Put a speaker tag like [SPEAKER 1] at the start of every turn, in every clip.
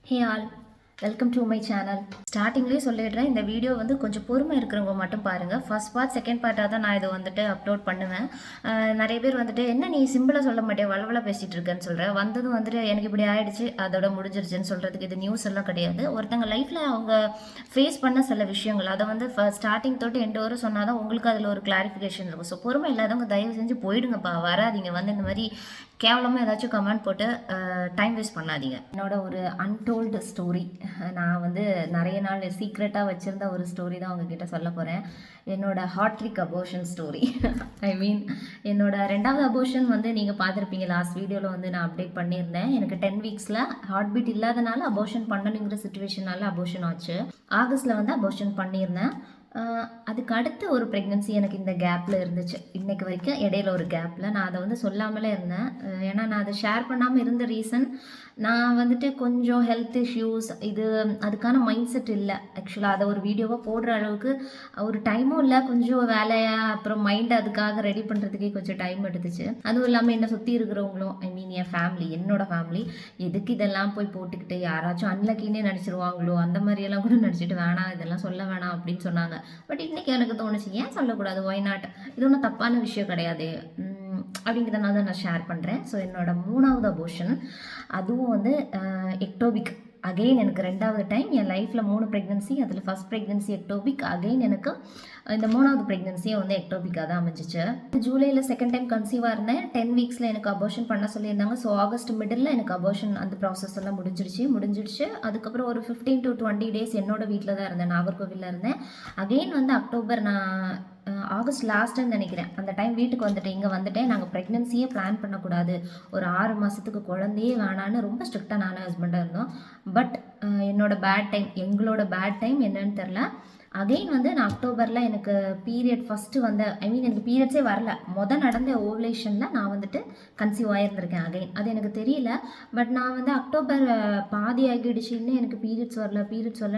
[SPEAKER 1] Hey all, welcome to my channel. ஸ்டார்டிங்லேயே சொல்லிடுறேன், இந்த வீடியோ வந்து கொஞ்சம் பொறுமை இருக்கிறவங்க மட்டும் பாருங்கள். ஃபர்ஸ்ட் பார்ட் செகண்ட் பார்ட்டாக தான் நான் இதை வந்துட்டு அப்லோட் பண்ணுவேன். நிறைய பேர் வந்துட்டு என்ன நீ சிம்பிளாக சொல்ல மாட்டேன் வளவள பேசிகிட்டு இருக்கேன்னு சொல்கிறேன். வந்ததும் வந்துட்டு எனக்கு இப்படி ஆயிடுச்சு அதோட முடிஞ்சிருச்சுன்னு சொல்கிறதுக்கு இது நியூஸ் எல்லாம் கிடையாது. ஒருத்தங்க லைஃப்பில் அவங்க ஃபேஸ் பண்ண சில விஷயங்கள் அதை வந்து ஸ்டார்டிங் தொட்டு எண்டு வரை சொன்னால் தான் உங்களுக்கு அதில் ஒரு கிளாரிஃபிகேஷன் இருக்கும். ஸோ பொறுமை இல்லாதவங்க தயவு செஞ்சு போயிடுங்கப்பா, வராதிங்க. வந்து இந்த மாதிரி கேவலமாக ஏதாச்சும் கமெண்ட் போட்டு டைம் வேஸ்ட் பண்ணாதீங்க. என்னோட ஒரு அன்டோல்டு ஸ்டோரி, நான் வந்து நிறைய நாள் சீக்ரெட்டாக வச்சுருந்த ஒரு ஸ்டோரி தான் உங்ககிட்ட சொல்ல போகிறேன். என்னோட ஹார்ட்ரிக் அபோஷன் ஸ்டோரி. ஐ மீன் என்னோட 2வது அபோஷன் வந்து நீங்கள் பார்த்துருப்பீங்க, லாஸ்ட் வீடியோவில் வந்து நான் அப்டேட் பண்ணியிருந்தேன். எனக்கு 10 வீக்ஸில் ஹார்ட் பீட் இல்லாதனால அபோஷன் பண்ணணுங்கிற சுச்சுவேஷனால அபோஷன் ஆச்சு. ஆகஸ்ட்டில் வந்து அபோஷன் பண்ணியிருந்தேன். அதுக்கு அடுத்து ஒரு ப்ரெக்னென்சி எனக்கு இந்த கேப்பில் இருந்துச்சு. இன்றைக்கு வரைக்கும் இடையில ஒரு கேப்பில் நான் அதை வந்து சொல்லாமலே இருந்தேன். ஏன்னா நான் அதை ஷேர் பண்ணாமல் இருந்த ரீசன், நான் வந்துட்டு கொஞ்சம் ஹெல்த் இஷ்யூஸ் அதுக்கான மைண்ட் செட் இல்லை. ஆக்சுவலாக அதை ஒரு வீடியோவாக போடுற அளவுக்கு ஒரு டைமும் இல்லை. கொஞ்சம் வேலையாக அப்புறம் மைண்ட் அதுக்காக ரெடி பண்ணுறதுக்கே கொஞ்சம் டைம் எடுத்துச்சு. அதுவும் இல்லாமல் என்னை சுற்றி இருக்கிறவங்களும், ஐ மீன் என் ஃபேமிலி, என்னோடய ஃபேமிலி, எதுக்கு இதெல்லாம் போய் போட்டுக்கிட்டு யாராச்சும் அன்லக்கின்னே நினச்சிருவாங்களோ அந்த மாதிரியெல்லாம் கூட நினச்சிட்டு வேணாம் இதெல்லாம் சொல்ல வேணாம் அப்படின்னு சொன்னாங்க. பட் இன்றைக்கி எனக்கு தோணுச்சு, ஏன் சொல்லக்கூடாது, ஒய் நாட், இது ஒன்றும் தப்பான விஷயம் கிடையாது அப்படிங்கிறதுனால தான் நான் ஷேர் பண்ணுறேன். ஸோ என்னோட 3வது அபோஷன், அதுவும் வந்து எக்டோபிக். அகெயின் எனக்கு 2வது டைம் என் லைஃப்பில் 3 ப்ரெக்னென்சி. அதில் ஃபஸ்ட் ப்ரெக்னென்சி எக்டோபிக். அகெயின் எனக்கு இந்த 3வது ப்ரெக்னென்சியும் வந்து எக்டோபிக்காக தான் அமைஞ்சிச்சு. ஜூலையில் செகண்ட் டைம் கன்சீவாக இருந்தேன். 10 வீக்ஸில் எனக்கு அபோஷன் பண்ண சொல்லியிருந்தாங்க. ஸோ ஆகஸ்ட் மிடில் எனக்கு அபோஷன் அந்த ப்ராசஸ் எல்லாம் முடிஞ்சிடுச்சு. அதுக்கப்புறம் ஒரு 15 to 20 days என்னோட வீட்டில் தான் இருந்தேன், நாகர்கோவிலில் இருந்தேன். அகெயின் வந்து அக்டோபர், நான் ஆகஸ்ட் லாஸ்ட்டுன்னு நினைக்கிறேன், அந்த டைம் வீட்டுக்கு வந்துட்டு இங்கே வந்துட்டேன். நாங்கள் ப்ரெக்னென்சியே பிளான் பண்ணக்கூடாது, ஒரு 6 மாதத்துக்கு குழந்தையே வேணான்னு ரொம்ப ஸ்ட்ரிக்டாக நானும் ஹஸ்பண்டாக இருந்தோம். பட் எங்களோட பேட் டைம் என்னன்னு தெரில. அகெயின் வந்து நான் அக்டோபரில் எனக்கு பீரியட் ஃபஸ்ட்டு வந்த, ஐ மீன் எனக்கு பீரியட்ஸே வரல, நடந்த ஓவலேஷனில் நான் வந்துட்டு கன்சீவ் ஆகியிருந்திருக்கேன் அகெயின். அது எனக்கு தெரியல. பட் நான் வந்து அக்டோபர் பாதி ஆகிடுச்சின்னு எனக்கு பீரியட்ஸ் வரல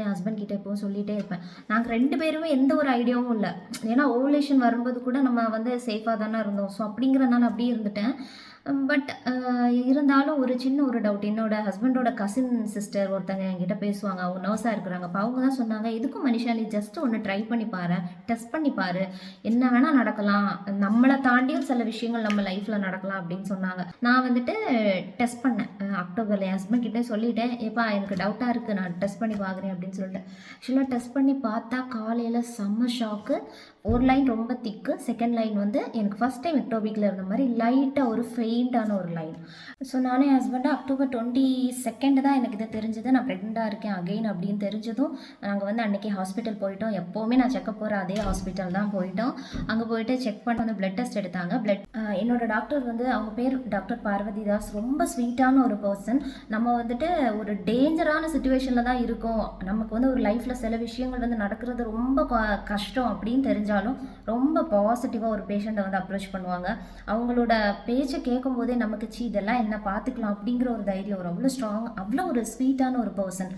[SPEAKER 1] என் ஹஸ்பண்ட் கிட்டே எப்போவும் சொல்லிகிட்டே இருப்பேன். நாங்கள் 2 பேருமே எந்த ஒரு ஐடியாவும் இல்லை. ஏன்னா ஓவலேஷன் வரும்போது கூட நம்ம வந்து சேஃபாக தானே இருந்தோம். ஸோ அப்படிங்கிறனால அப்படியே இருந்துட்டேன். பட் இருந்தாலும் ஒரு சின்ன ஒரு டவுட், என்னோட ஹஸ்பண்டோட கசின் சிஸ்டர் ஒருத்தங்க என்கிட்ட பேசுவாங்க, அவங்க நர்ஸாக இருக்கிறாங்க. அப்போ அவங்க தான் சொன்னாங்க, எதுக்கும் மனுஷா நீ ஜஸ்ட் ஒன்று ட்ரை பண்ணி பாரு, டெஸ்ட் பண்ணி பாரு, என்ன வேணால் நடக்கலாம், நம்மளை தாண்டியும் சில விஷயங்கள் நம்ம லைஃப்பில் நடக்கலாம் அப்படின்னு சொன்னாங்க. நான் வந்துட்டு டெஸ்ட் பண்ணேன் அக்டோபரில். என் ஹஸ்பண்ட் கிட்டே சொல்லிட்டேன், ஏப்பா எனக்கு டவுட்டாக இருக்குது, நான் டெஸ்ட் பண்ணி பார்க்குறேன் அப்படின்னு சொல்லிட்டு. ஆக்சுவலாக டெஸ்ட் பண்ணி பார்த்தா காலையில் செம்ம ஷாக்கு. ஒரு லைன் ரொம்ப திக்கு, செகண்ட் லைன் வந்து எனக்கு ஃபஸ்ட் டைம் எக்டோபிக்கில் இருந்த மாதிரி லைட்டாக ஒரு ஃபெயிண்டான ஒரு லைன். ஸோ நானே ஹஸ்பண்டு அக்டோபர் 22 தான் எனக்கு இது தெரிஞ்சது, நான் ப்ரெக்னெண்ட்டாக இருக்கேன் அகெயின் அப்படின்னு தெரிஞ்சதும் நாங்கள் வந்து அன்றைக்கி ஹாஸ்பிட்டல் போயிட்டோம். எப்போவுமே நான் செக்கப் போகிற அதே ஹாஸ்பிட்டல் தான் போயிட்டோம். அங்கே போயிட்டு செக் பண்ணி வந்து பிளட் டெஸ்ட் எடுத்தாங்க. என்னோட டாக்டர் வந்து, அவங்க பேர் டாக்டர் பார்வதி தாஸ், ரொம்ப ஸ்வீட்டான ஒரு பர்சன். நம்ம வந்துட்டு ஒரு டேஞ்சரான சுச்சுவேஷனில் தான் இருக்கோம், நமக்கு வந்து ஒரு லைஃப்பில் சில விஷயங்கள் வந்து நடக்கிறது ரொம்ப கஷ்டம் அப்படின்னு தெரிஞ்சாலும் ரொம்ப பாசிட்டிவாக ஒரு பேஷண்ட்டை வந்து அப்ரோச் பண்ணுவாங்க. அவங்களோட பேச்சை கேட்கும் போதே நமக்கு இதெல்லாம் என்ன பார்த்துக்கலாம் அப்படிங்கிற ஒரு தைரியம் வரும். அவ்வளோ ஸ்ட்ராங், அவ்வளோ ஒரு ஸ்வீட்டான ஒரு பர்சன்.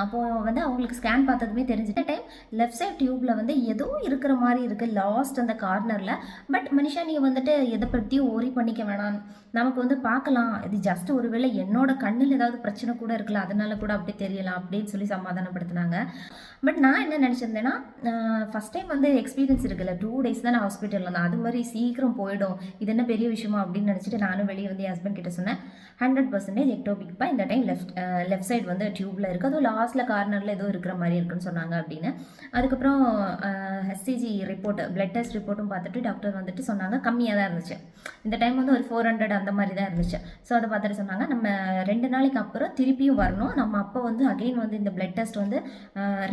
[SPEAKER 1] அப்போது வந்து அவங்களுக்கு ஸ்கேன் பார்த்ததுமே தெரிஞ்சுட்ட டைம் லெஃப்ட் சைட் டியூப்பில் வந்து ஏதோ இருக்கிற மாதிரி இருக்குது, லாஸ்ட் அந்த கார்னரில். பட் மனுஷா நீங்கள் வந்துட்டு எதை பற்றியும் ஓரி பண்ணிக்க வேணாம், நமக்கு வந்து பார்க்கலாம், இது ஜஸ்ட் ஒருவேளை என்னோட கண்ணில் ஏதாவது பிரச்சனை கூட இருக்குல்ல, அதனால கூட அப்படி தெரியலாம் அப்படின்னு சொல்லி சமாதானப்படுத்தினாங்க. பட் நான் என்ன நினச்சிருந்தேன்னா, ஃபஸ்ட் டைம் வந்து எக்ஸ்பீரியன்ஸ் இருக்குல்ல, 2 days தான் நான் ஹாஸ்பிட்டலில் இருந்தேன், அது மாதிரி சீக்கிரம் போயிடும், இது என்ன பெரிய விஷயமா அப்படின்னு நினச்சிட்டு நானும் வெளியே வந்து என் ஹஸ்பண்ட் கிட்ட சொன்னேன், 100% எக்டோபிக்ப்பா, இந்த டைம் லெஃப்ட் சைடு வந்து டியூப்பில் இருக்குது, அதுவும் லாஸ்ட்டில் கார்னரில் ஏதோ இருக்கிற மாதிரி இருக்குன்னு சொன்னாங்க அப்படின்னு. அதுக்கப்புறம் ஹெச்சிஜி ரிப்போர்ட், பிளட் டெஸ்ட் ரிப்போர்ட்டும் பார்த்துட்டு டாக்டர் வந்துட்டு சொன்னாங்க கம்மியாக தான் இருந்துச்சு, இந்த டைம் வந்து ஒரு 400 அந்த மாதிரி தான் இருந்துச்சு. ஸோ அதை பார்த்துட்டு சொன்னாங்க, நம்ம 2 நாளைக்கு அப்புறம் திருப்பியும் வரணும், நம்ம அப்போ வந்து அகெயின் வந்து இந்த பிளட் டெஸ்ட் வந்து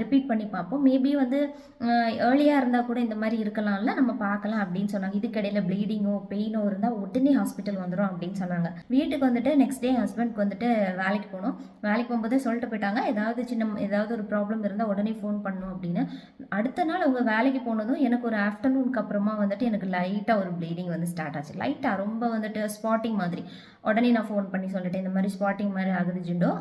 [SPEAKER 1] ரிப்பீட் பண்ணி பார்ப்போம், மேபி வந்து ஏர்லியாக இருந்தால் கூட இந்த மாதிரி இருக்கலாம்ல, நம்ம பார்க்கலாம் அப்படின்னு சொன்னாங்க. இதுக்கிடையில் ப்ளீடிங்கோ பெயினோ இருந்தால் உடனே ஹாஸ்பிட்டல் வந்துடும் அப்படின்னு சொன்னாங்க. வீட்டுக்கு வந்துட்டு நெக்ஸ்ட் டே ஹஸ்பண்ட்க்கு வந்துட்டு வேலைக்கு போகும்போதே சொல்லிட்டு போயிட்டாங்க, ஏதாவது ஒரு ப்ராப்ளம் இருந்தால் உடனே ஃபோன் பண்ணணும் அப்படின்னு. அடுத்த நாள் அவங்க வேலைக்கு போனதும் எனக்கு ஒரு ஆஃப்டர்நூனுக்கு அப்புறமா வந்துட்டு எனக்கு லைட்டாக ஒரு ப்ளீடிங் வந்து ஸ்டார்ட் ஆச்சு. லைட்டாக ரொம்ப வந்துட்டு ஸ்பாட்டிங் மாதிரி உடனே நான் ஃபோன் பண்ணி சொல்லிட்டேன், இந்த மாதிரி ஸ்பாட்டிங் மாதிரி ஆகுது ஜிண்டோ,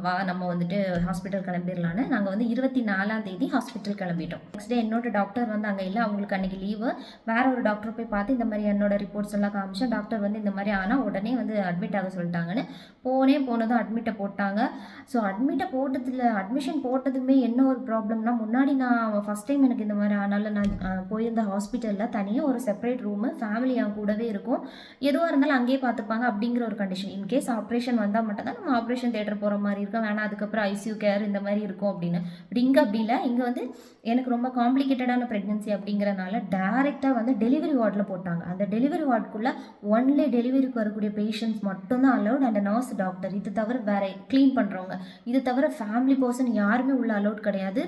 [SPEAKER 1] வா நம்ம வந்துட்டு ஹாஸ்பிட்டல் கிளம்பிடலான்னு. நாங்கள் வந்து 24ஆம் தேதி ஹாஸ்பிட்டல் கிளம்பிட்டோம். நெக்ஸ்ட் டே என்னோட டாக்டர் வந்து அங்கே இல்லை, அவங்களுக்கு அன்றைக்கி லீவு. வேற ஒரு டாக்டர் போய் பார்த்து இந்த மாதிரி என்னோட ரிப்போர்ட்ஸ் எல்லாம் காமிச்சேன். டாக்டர் வந்து இந்த மாதிரி ஆனால் உடனே வந்து அட்மிட் ஆக சொல்லிட்டாங்கன்னு. போனதும் அட்மிட்டை போட்டாங்க. ஸோ அட்மிஷன் போட்டதுமே என்ன ஒரு ப்ராப்ளம்னா, முன்னாடி நான் ஃபஸ்ட் டைம் எனக்கு இந்த மாதிரி ஆனாலும் நான் போயிருந்த ஹாஸ்பிட்டலில் தனியாக ஒரு செப்பரேட் ரூமு, ஃபேமிலி என் கூடவே இருக்கும், எதுவாக இருந்தாலும் அங்கேயே பார்த்துப்பாங்க அப்படிங்கிற ஒரு கண்டிஷன். இன்கேஸ் ஆப்ரேஷன் வந்தால் மட்டும் தான் நம்ம ஆப்ரேஷன் தேட்டர் போகிற மாதிரி இருக்கும், வேணா அதுக்கப்புறம் ஐசியூ கேர் இந்த மாதிரி இருக்கும் அப்படின்னு. பட் இங்கே அப்படி இல்லை. இங்கே வந்து எனக்கு ரொம்ப காம்ப்ளிகேட்டடான ப்ரெக்னென்சி அப்படிங்கிறனால டேரெக்டாக வந்து டெலிவரி வார்டில் போட்டாங்க. அந்த டெலிவரி வார்டுக்குள்ளே ஒன்லி டெலிவரிக்கு வரக்கூடிய பேஷண்ட்ஸ் மட்டும்தான் அலௌட், அண்ட் நர்ஸ், டாக்டர், இது தவிர வேற க்ளீன் பண்ணுறவங்க, இது தவிர ஃபேமிலி பர்சன் யாருமே உள்ள அலௌட் கிடையாது.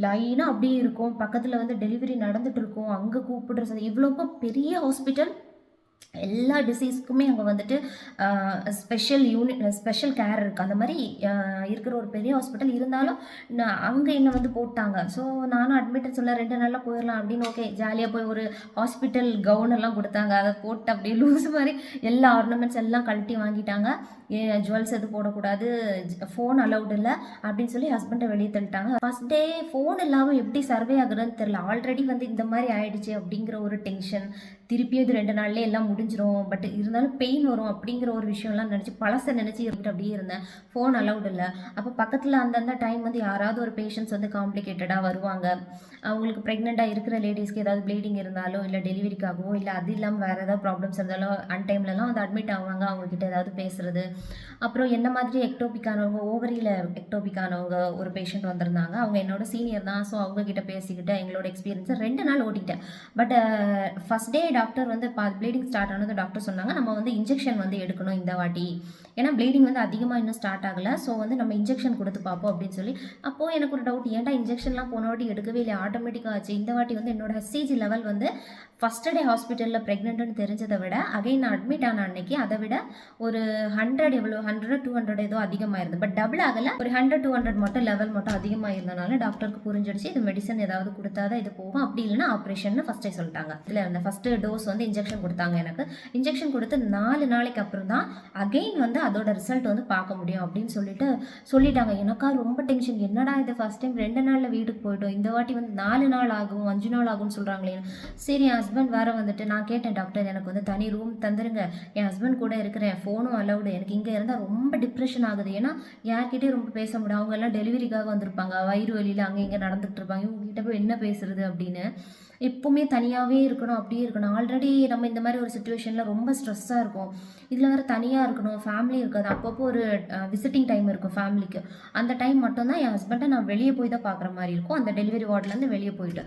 [SPEAKER 1] லைனாக அப்படியே இருக்கும், பக்கத்தில் வந்து டெலிவரி நடந்துட்டு இருக்கும், அங்கே கூப்பிடுறது. இவ்வளோப்போ பெரிய ஹாஸ்பிட்டல், எல்லா டிசீஸ்க்குமே அங்கே வந்துட்டு ஸ்பெஷல் கேர் இருக்குது. அந்த மாதிரி இருக்கிற ஒரு பெரிய ஹாஸ்பிட்டல் இருந்தாலும் அங்கே என்னை வந்து போட்டாங்க. ஸோ நானும் அட்மிட் சொல்ல 2 நாளில் போயிடலாம் அப்படின்னு. ஓகே, ஜாலியாக போய் ஒரு ஹாஸ்பிட்டல் கவுன் எல்லாம் கொடுத்தாங்க, அதை போட்டு அப்படியே லூஸ் மாதிரி எல்லா ஆர்னமெண்ட்ஸ் எல்லாம் கழட்டி வாங்கிட்டாங்க. ஜுவல்ஸ் எதுவும் போடக்கூடாது, ஃபோன் அலௌட் இல்லை அப்படின்னு சொல்லி ஹஸ்பண்டை வெளியே தள்ளிட்டாங்க. ஃபர்ஸ்ட் டே ஃபோன் இல்லாமல் எப்படி சர்வே ஆகுறதுன்னு தெரில. ஆல்ரெடி வந்து இந்த மாதிரி ஆயிடுச்சு அப்படிங்கிற ஒரு டென்ஷன். திருப்பியும் இது 2 நாள்லேயே எல்லாம் முடிஞ்சிடும், பட் இருந்தாலும் பெயின் வரும் அப்படிங்கிற ஒரு விஷயம்லாம் நினச்சி பழசை நினச்சி இருந்துட்டு அப்படியே இருந்தேன். ஃபோன் அலௌட் இல்லை. அப்போ பக்கத்தில் அந்தந்த டைம் வந்து யாராவது ஒரு பேஷண்ட்ஸ் வந்து காம்ப்ளிகேட்டடாக வருவாங்க. அவங்களுக்கு ப்ரெக்னெண்ட்டாக இருக்கிற லேடிஸ்க்கு ஏதாவது ப்ளீடிங் இருந்தாலோ, இல்லை டெலிவரிக்காகவோ, இல்லை அது இல்லாமல் வேறு ஏதாவது ப்ராப்ளம்ஸ் இருந்தாலும் அன்டைம்லலாம் வந்து அட்மிட் ஆவாங்க. அவங்கக்கிட்ட ஏதாவது பேசுகிறது. அப்புறம் என்ன மாதிரி எக்டோபிக்கானவங்க, ஓவரியில் எக்டோபிக்கானவங்க ஒரு பேஷண்ட் வந்திருந்தாங்க. அவங்க என்னோட சீனியர் தான். ஸோ அவங்கக்கிட்ட பேசிக்கிட்டு எங்களோட எக்ஸ்பீரியன்ஸை 2 நாள் ஓட்டிட்டேன். பட் ஃபஸ்ட் டே டாக்டர் வந்து ப்ளீடிங் ஸ்டார்ட் ஆனது டாக்டர் சொன்னாங்க, நம்ம வந்து இன்ஜெக்ஷன் வந்து எடுக்கணும் இந்த வாட்டி, ஏன்னா ப்ளீடிங் வந்து அதிகமாக இன்னும் ஸ்டார்ட் ஆகலை. ஸோ வந்து நம்ம இன்ஜெக்ஷன் கொடுத்து பார்ப்போம் அப்படின்னு சொல்லி. அப்போது எனக்கு ஒரு டவுட், ஏன்டா இன்ஜெக்ஷன்லாம் போன வாட்டி எடுக்கவே இல்லை, ஆட்டோமேட்டிக்காக ஆச்சு. இந்த வாட்டி வந்து என்னோட HCG லெவல் வந்து ஃபஸ்ட் டே ஹாஸ்பிட்டலில் ப்ரெக்னென்ட்னு தெரிஞ்சதை விட அகைன் நான் அட்மிட் ஆன அன்னைக்கு அதை விட ஒரு 100 200 ஏதோ அதிகமாக இருந்தது. பட் டபுள் ஆகலை, ஒரு 100 200 மட்டும் லெவல் மட்டும் அதிகமாக இருந்தனால டாக்டருக்கு புரிஞ்சிடுச்சு, இது மெடிசன் ஏதாவது கொடுத்தா தான் இது போகும், அப்படி இல்லைன்னா ஆப்ரேஷன் ஃபஸ்ட்டே சொல்லிட்டாங்க. இதில் அந்த ஃபஸ்ட்டு டோஸ் வந்து இன்ஜெக்ஷன் கொடுத்தாங்க. எனக்கு இன்ஜெக்ஷன் கொடுத்து 4 நாளைக்கு அப்புறம் தான் அகைன் வந்து அதோட ரிசல்ட் வந்து பார்க்க முடியும் அப்படின்னு சொல்லிட்டாங்க. எனக்கா ரொம்ப டென்ஷன், என்னடா இது ஃபஸ்ட் டைம் 2 நாளில் வீட்டுக்கு போய்ட்டோம், இந்த வாட்டி வந்து 4 நாள் ஆகும் 5 நாள் ஆகும்னு சொல்கிறாங்களே. சரி, என் ஹஸ்பண்ட் வேறு வந்துட்டு நான் கேட்டேன், டாக்டர் எனக்கு வந்து தனி ரூம் தந்துருங்க, என் ஹஸ்பண்ட் கூட இருக்கிறேன், ஃபோனும் அலௌடு, எனக்கு இங்கே இருந்தால் ரொம்ப டிப்ரெஷன் ஆகுது, ஏன்னா யார்கிட்டே ரொம்ப பேச முடியும், அவங்க எல்லாம் டெலிவரிக்காக வந்திருப்பாங்க, வயிறு வலியில் அங்கே இங்கே நடந்துகிட்டு இருப்பாங்க, இவங்ககிட்ட போய் என்ன பேசுறது அப்படின்னு. எப்பவுமே தனியாகவே இருக்கணும், அப்படியே இருக்கணும். ஆல்ரெடி நம்ம இந்த மாதிரி ஒரு சுச்சுவேஷனில் ரொம்ப ஸ்ட்ரெஸ்ஸாக இருக்கும், இதில் வேறு தனியாக இருக்கணும், ஃபேமிலி இருக்காது. அப்பப்போ ஒரு விசிட்டிங் டைம் இருக்கும் ஃபேமிலிக்கு, அந்த டைம் மட்டும்தான் என் ஹஸ்பண்டை நான் வெளியே போய் தான் பார்க்குற மாதிரி இருக்கும். அந்த டெலிவரி வார்ட்லேருந்து வெளியே போயிட்டு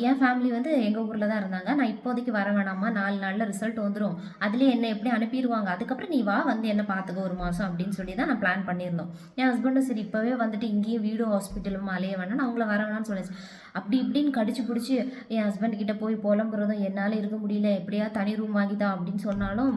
[SPEAKER 1] என் ஃபேமிலி வந்து எங்கள் ஊரில் தான் இருந்தாங்க. நான் இப்போதைக்கு வர வேணாமா, 4 நாளில் ரிசல்ட் வந்துடும், அதுலேயே என்ன எப்படி அனுப்பிடுவாங்க, அதுக்கப்புறம் நீ வா வந்து என்ன பார்த்துக்க 1 மாதம் அப்படின்னு சொல்லி தான் நான் பிளான் பண்ணியிருந்தோம். என் ஹஸ்பண்டும் சரி இப்போவே வந்துட்டு இங்கேயும் வீடு ஹாஸ்பிட்டலும் அலைய வேணாம், நான் அவங்கள வர வேணாம்னு சொல்லிச்சு. அப்படி இப்படின்னு கடிச்சு பிடிச்சி என் ஹஸ்பண்ட்கிட்ட போய் புலம்புறதும், என்னால் இருக்க முடியல, எப்படியா தனி ரூம் வாங்கிதான் அப்படின்னு சொன்னாலும்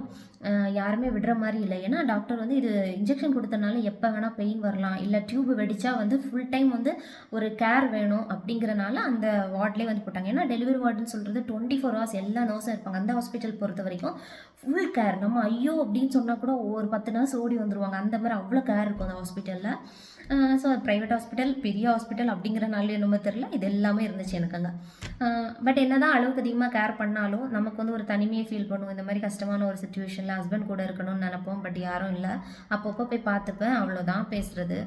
[SPEAKER 1] யாருமே விடுற மாதிரி இல்லை. ஏன்னா டாக்டர் வந்து இது இன்ஜெக்ஷன் கொடுத்தனால எப்போ வேணால் பெயின் வரலாம், இல்லை டியூப் வெடிச்சா வந்து ஃபுல் டைம் வந்து ஒரு கேர் வேணும் அப்படிங்கிறனால அந்த வார்ட்லேயே வந்து போட்டாங்க. ஏன்னா டெலிவரி வார்டுன்னு சொல்கிறது 24 hours எல்லா நர்ஸும் இருப்பாங்க. அந்த ஹாஸ்பிட்டல் பொறுத்த வரைக்கும் ஃபுல் கேர். நம்ம ஐயோ அப்படின்னு சொன்னால் கூட ஒரு 10 நர்ஸ் ஓடி வந்துடுவாங்க, அந்த மாதிரி அவ்வளோ கேர் இருக்கும் அந்த ஹாஸ்பிட்டலில். ஸோ ப்ரைவேட் ஹாஸ்பிட்டல், பெரிய ஹாஸ்பிட்டல் அப்படிங்கிறனால என்னமோ தெரியல, இது எல்லாமே இருந்துச்சு எனக்கு அங்கே. பட் என்ன தான் அளவுக்கு அதிகமாக கேர் பண்ணாலும் நமக்கு வந்து ஒரு தனிமையை ஃபீல் பண்ணுவோம். இந்த மாதிரி கஷ்டமான ஒரு சுச்சுவேஷனில் ஹஸ்பண்ட் கூட இருக்கணும்னு நினைப்போம், பட் யாரும் இல்லை. அப்பப்போ போய் பார்த்துப்பேன், அவ்வளோதான் பேசுகிறது.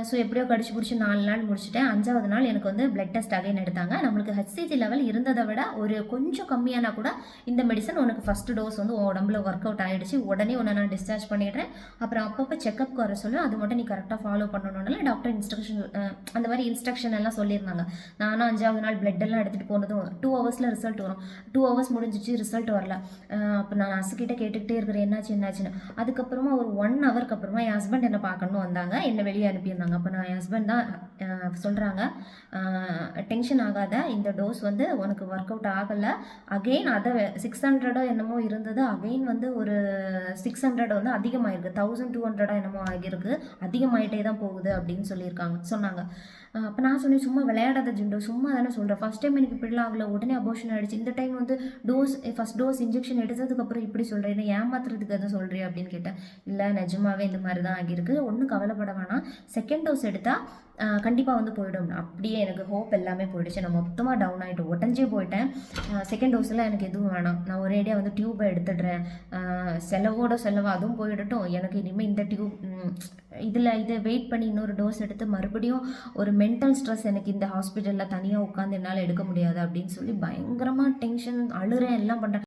[SPEAKER 1] ஸோ எப்படியோ கடிச்சு பிடிச்சி 4 நாள் முடிச்சுட்டேன். 5ஆவது நாள் எனக்கு வந்து பிளட் டெஸ்ட் அகைன் எடுத்தாங்க. நம்மளுக்கு HCG லெவல் இருந்ததை விட ஒரு கொஞ்சம் கம்மியானா கூட இந்த மெடிசன் உனக்கு ஃபஸ்ட்டு டோஸ் வந்து உடம்புல ஒர்க் அவுட் ஆகிடுச்சு, உடனே உன்னை நான் டிஸ்சார்ஜ் பண்ணிடுறேன், அப்புறம் அப்பப்போ செக்அப்க்கு வர சொல்லி அது மட்டும் நீ கரெக்டாக ஃபாலோ பண்ணணும்னால டாக்டர் அந்த மாதிரி இன்ஸ்ட்ரக்ஷன் எல்லாம் சொல்லியிருந்தாங்க. நானும் 5ஆவது நாள் பிளட் எல்லாம் எடுத்துகிட்டு போனதும் 2 hours ரிசல்ட் வரும். 2 hours முடிஞ்சிச்சு, ரிசல்ட் வரல. அப்போ நான் நர்ஸுக்கிட்ட கேட்டுக்கிட்டே இருக்கிறேன் என்னாச்சுன்னு. அதுக்கப்புறமா ஒரு 1 ஹவருக்கு அப்புறமா என் ஹஸ்பண்ட் என்னை பார்க்கணும்னு வந்தாங்க, என்னை வெளியே அனுப்பியிருந்தாங்க. அப்போ நான் என் ஹஸ்பண்ட் தான் சொல்கிறாங்க, டென்ஷன் ஆகாத, இந்த டோஸ் வந்து உனக்கு ஒர்க் அவுட் ஆகலை, அகெயின் அதை 600 என்னமோ இருந்தது, அகெயின் வந்து ஒரு 600 வந்து அதிகமாகிருக்கு, 1200 என்னமோ ஆகியிருக்கு, அதிகமாகிட்டே தான் போகுது அப்படின்னு சொன்னாங்க. அப்போ நான் சொன்னேன், சும்மா விளையாடாத ஜிண்டோ, சும்மா தானே சொல்கிறேன், ஃபஸ்ட் டைம் எனக்கு இப்படிலாம் ஆகலை, உடனே அபோர்ஷன் ஆகிடுச்சு, இந்த டைம் வந்து ஃபஸ்ட் டோஸ் இன்ஜெக்ஷன் எடுத்ததுக்கப்புறம் இப்படி சொல்கிறேன், ஏமாத்துறதுக்கு எதுவும் சொல்கிறியா அப்படின்னு கேட்டேன். இல்லை நிஜமாவே இந்த மாதிரி தான் ஆகியிருக்கு, ஒன்றும் கவலைப்பட வேணாம், செகண்ட் டோஸ் எடுத்தால் கண்டிப்பாக வந்து போயிடும். அப்படியே எனக்கு ஹோப் எல்லாமே போயிடுச்சு. நான் மொத்தமாக டவுன் ஆகிட்டு உடஞ்சே போயிட்டேன். செகண்ட் டோஸில் எனக்கு எதுவும் வேணாம், நான் ஒரேடியாக வந்து டியூப்பை எடுத்துடுறேன், செலவோட செலவு அதுவும் போயிடட்டும், எனக்கு இனிமேல் இந்த டியூப் இதை வெயிட் பண்ணி இன்னொரு டோஸ் எடுத்து மறுபடியும் ஒரு மென்டல் ஸ்ட்ரெஸ் எனக்கு இந்த ஹாஸ்பிட்டலில் தனியாக உட்காந்து என்னால் எடுக்க முடியாது அப்படின்னு சொல்லி பயங்கரமாக டென்ஷன், அழுறேன், எல்லாம் பண்ணுறேன்.